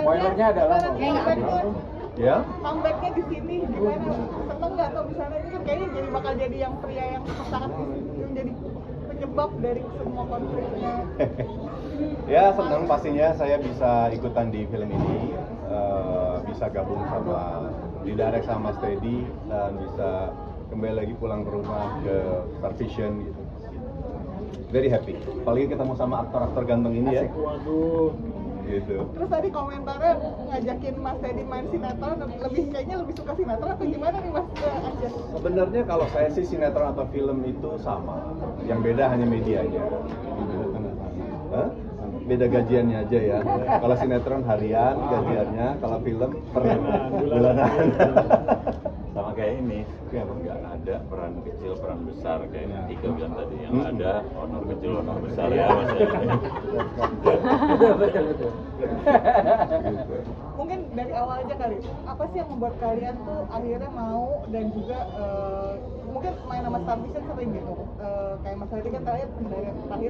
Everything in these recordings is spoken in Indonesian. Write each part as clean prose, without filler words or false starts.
Spoilernya adalah Ya, comebacknya di sini gimana? Seneng nggak atau misalnya ini kan kayaknya jadi bakal jadi yang pria yang sangat yang jadi penyebab dari semua konfliknya. ya senang pastinya saya bisa ikutan di film ini, bisa gabung sama didirect sama Steady dan bisa kembali lagi pulang ke rumah ke Star Vision gitu. Very happy. Apalagi ketemu sama aktor-aktor ganteng ini ya. waduh. Gitu. Terus tadi komentarnya ngajakin Mas Teddy main sinetron, kayaknya lebih suka sinetron atau gimana nih Mas Anjas? Sebenarnya kalau saya sih sinetron atau film itu sama, yang beda hanya medianya. Hah? Beda gajiannya aja ya. Kalau sinetron harian gajiannya, kalau film per bulanan. Sama kayak ini, nggak ada peran kecil peran besar kayak Tika bilang tadi, yang ada honor kecil honor besar ya maksudnya. Betul. Mungkin dari awal aja kali, apa sih yang membuat kalian tuh akhirnya mau dan juga mungkin main sama Star Vision sering gitu, kayak Mas Teddy kan terakhir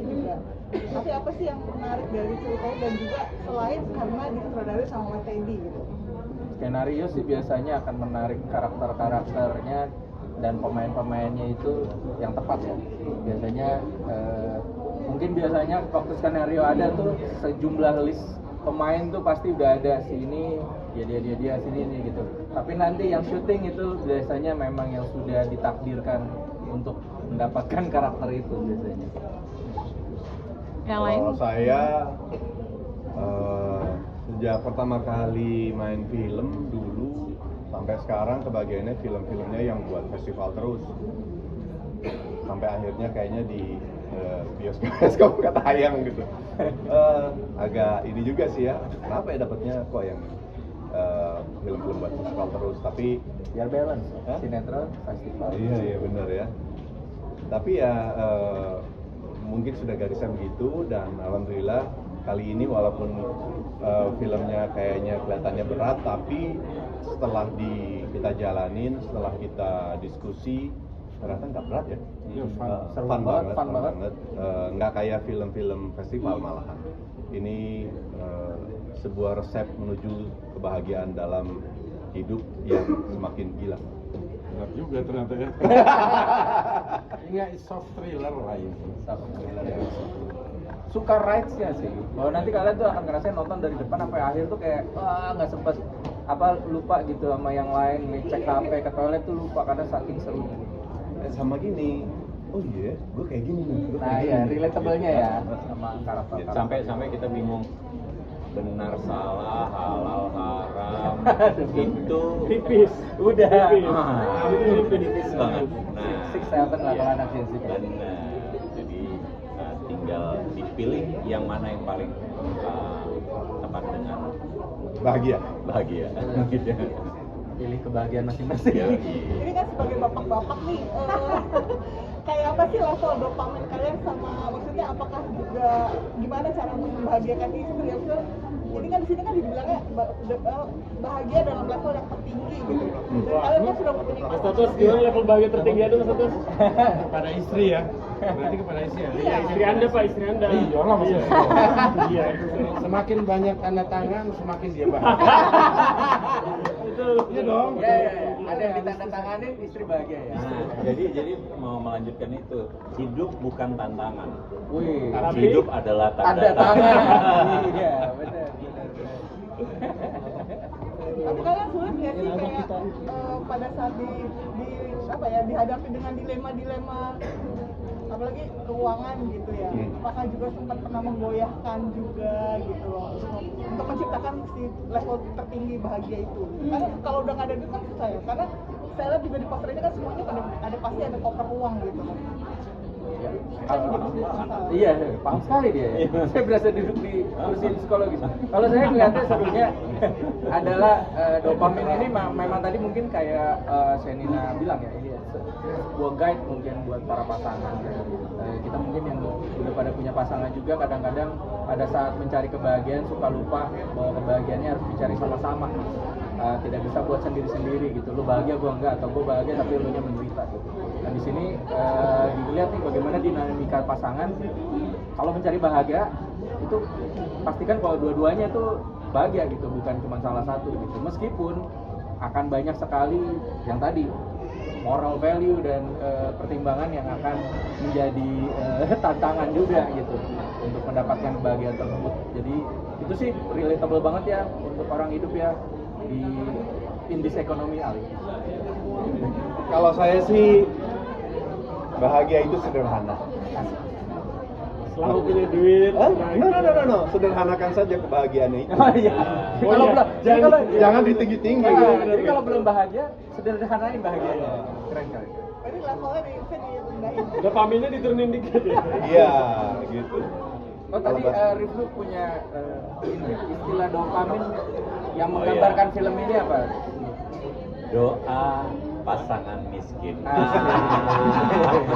juga. Tapi apa sih yang menarik dari ceritanya dan juga selain karena disutradarai sama Mas Teddy gitu? Skenario sih biasanya akan menarik karakter-karakternya dan pemain-pemainnya itu yang tepat ya. Biasanya mungkin biasanya waktu skenario ada tuh sejumlah list pemain tuh pasti udah ada, si ini dia sini ini gitu. Tapi nanti yang syuting itu biasanya memang yang sudah ditakdirkan untuk mendapatkan karakter itu biasanya. Yang lain? Kalau saya sejak pertama kali main film dulu sampai sekarang kebagiannya film-filmnya yang buat festival terus, sampai akhirnya kayaknya di bioskop nggak tayang gitu. Agak ini juga sih ya, kenapa ya dapatnya kok yang film-film buat festival terus, tapi Biar balance, sinetron, festival. iya benar ya. Tapi ya mungkin sudah garisnya begitu, dan alhamdulillah kali ini walaupun filmnya kayaknya kelihatannya berat, tapi setelah kita jalanin, setelah kita diskusi, ternyata nggak berat ya. Fun banget. Nggak kayak film-film festival malahan. Ini sebuah resep menuju kebahagiaan dalam hidup yang semakin gila. Benar juga ternyata ya. Ini soft thriller lah ini. Suka rides-nya sih, bahwa nanti kalian tuh akan ngerasain nonton dari depan sampai akhir tuh kayak nggak sempet lupa gitu sama yang lain, ngecek HP ke toilet tuh lupa karena saking serunya. Sama gini, oh iya, gue kayak gini nih. Nah iya, relatable-nya ya sama karakter. Sampai kita bingung benar salah halal haram itu tipis, udah tipis banget. Six seven lah kalau anak sih. Dan jadi tinggal dipilih yang mana yang paling tepat dengan Bahagia. gitu. Pilih kebahagiaan masing-masing. Ini kan sebagai bapak-bapak nih, kayak apa sih level dopamin kalian sama, maksudnya apakah juga gimana cara membahagiakan istri? Jadi kan di sini kan dibilangnya bahagia dalam level yang tertinggi gitu. Kalian kan sudah mempunyai Mas Totos, gimana level bahagia tertinggi Mas Totos? Kepada istri ya. Berarti kepada istri ya. Iya. Istri Anda Pak, istri Anda. Iya lah maksudnya. Iya. Semakin banyak tanda tangan, semakin dia bahagia. Iya dong. Ya. Ada yang ditandatanganin istri bahagia ya. Jadi mau melanjutkan itu, hidup bukan tantangan. Wih, Hidup adalah tanda ada tangan. Iya, benar. Tapi kalian sulit nggak sih kayak pada saat dihadapi dengan dilema apalagi keuangan gitu ya, apakah juga sempat pernah menggoyahkan juga gitu loh untuk menciptakan si level tertinggi bahagia itu? Karena kalau udah nggak ada duit kan susah ya, karena saya lihat juga di poster ini kan semuanya pasti ada koper uang gitu. Iya, paham sekali dia. Saya berasa duduk di kursi psikologis. Kalau saya melihatnya sebenarnya adalah dopamin ini memang tadi mungkin kayak Senina bilang ya, ini sebuah guide mungkin buat para pasangan. Kita mungkin yang udah pada punya pasangan juga kadang-kadang pada saat mencari kebahagiaan suka lupa bahwa kebahagiaannya harus dicari sama-sama. Tidak bisa buat sendiri-sendiri gitu. Lu bahagia, gua enggak, atau gua bahagia tapi lu nya menderita gitu. Nah di sini dilihat nih bagaimana dinamika pasangan. Kalau mencari bahagia itu pastikan kalau dua-duanya itu bahagia gitu, bukan cuma salah satu gitu. Meskipun akan banyak sekali yang tadi moral value dan pertimbangan yang akan menjadi tantangan juga gitu untuk mendapatkan kebahagiaan tersebut. Jadi itu sih relatable banget ya untuk orang hidup ya di in this economy Ali. Kalau saya sih bahagia itu sederhana. Selalu punya duit. No. Sederhanakan saja kebahagiaannya itu. Oh iya. Oh Kalau iya. belum, Jangan ditinggi-tinggi. jadi kalau belum bahagia, sederhanain bahagianya. Keren kali. Berarti levelnya bisa direndahin. Dopaminnya diturunin dikit ya. Iya, gitu. Oh tadi Riflu punya ini, istilah dopamin yang menggambarkan film ini apa? Doa pasangan miskin. Asik.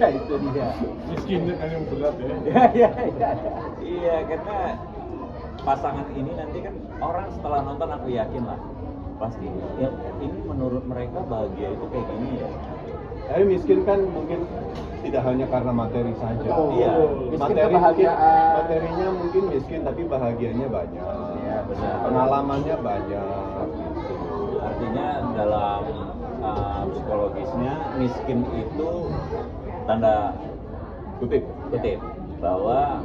Ya itu dia. Miskinnya kan yang berat ya. Iya. Iya, karena pasangan ini nanti kan orang setelah nonton aku yakin lah pasti ya ini menurut mereka bahagia itu kayak gini ya. Tapi miskin kan mungkin tidak hanya karena materi saja. Iya. Miskin kebahagiaan. Materinya mungkin miskin tapi bahagianya banyak. Iya, benar. Pengalamannya banyak. Gitu. Artinya dalam psikologisnya miskin itu tanda Kutip. kutip bahwa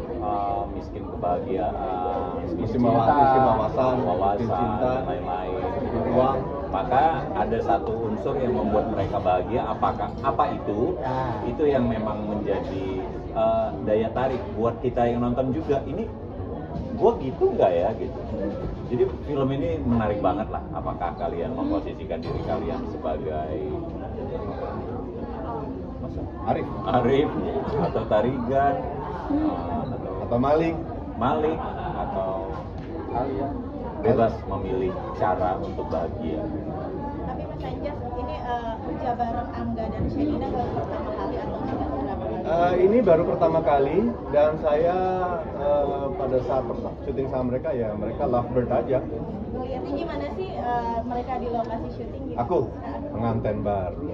miskin kebahagiaan, Miskin wawasan, miskin cinta, dan lain-lain. miskin uang. Maka ada satu unsur yang membuat mereka bahagia. Apakah apa itu? Itu yang memang menjadi daya tarik buat kita yang nonton juga. Ini gua gitu nggak ya gitu. Jadi film ini menarik banget lah. Apakah kalian memposisikan diri kalian sebagai Arif Arif atau Tarigan atau Malik. Malik atau Kalian. bebas memilih cara untuk bahagia. Tapi Mas Anjas, ini penjabaran Angga dan Shenina baru pertama kali atau sudah beberapa kali? Ini baru pertama kali dan saya pada saat syuting sama mereka ya mereka lovebird aja. Ngeliatnya gimana sih mereka di lokasi syuting gitu? Aku pengantin baru.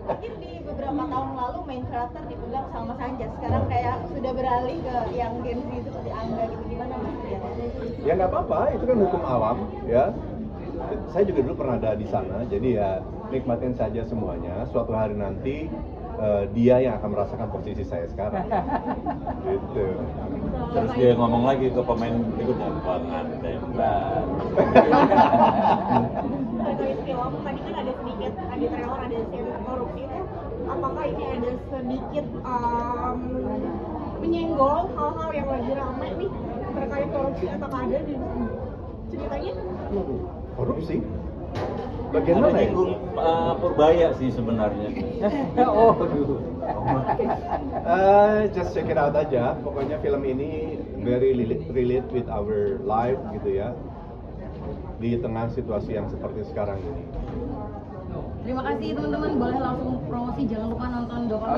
Mungkin di beberapa tahun lalu main karakter dipegang sama Mas Anjas. Sekarang kayak sudah beralih ke yang Gen Z seperti Angga gitu. Gimana Mas lihatnya? Ya nggak apa-apa, itu kan hukum alam ya. Saya juga dulu pernah ada di sana, jadi ya nikmatin saja semuanya. Suatu hari nanti dia yang akan merasakan posisi saya sekarang. Gitu. Terus dia ngomong lagi ke pemain berikutnya pengantin baru. Terkait film tadi kan ada sedikit, ada trailer, ada scene korupsi itu. Apakah ini ada sedikit menyenggol hal-hal yang lagi ramai nih terkait korupsi atau ada di ceritanya? Korupsi? Bagian mana ya? Purbaya sih sebenarnya. Oh, aduh. Just check it out aja. Pokoknya film ini very relate with our life gitu ya. Di tengah situasi yang seperti sekarang ini. Terima kasih teman-teman, boleh langsung promosi, jangan lupa nonton Dopamin.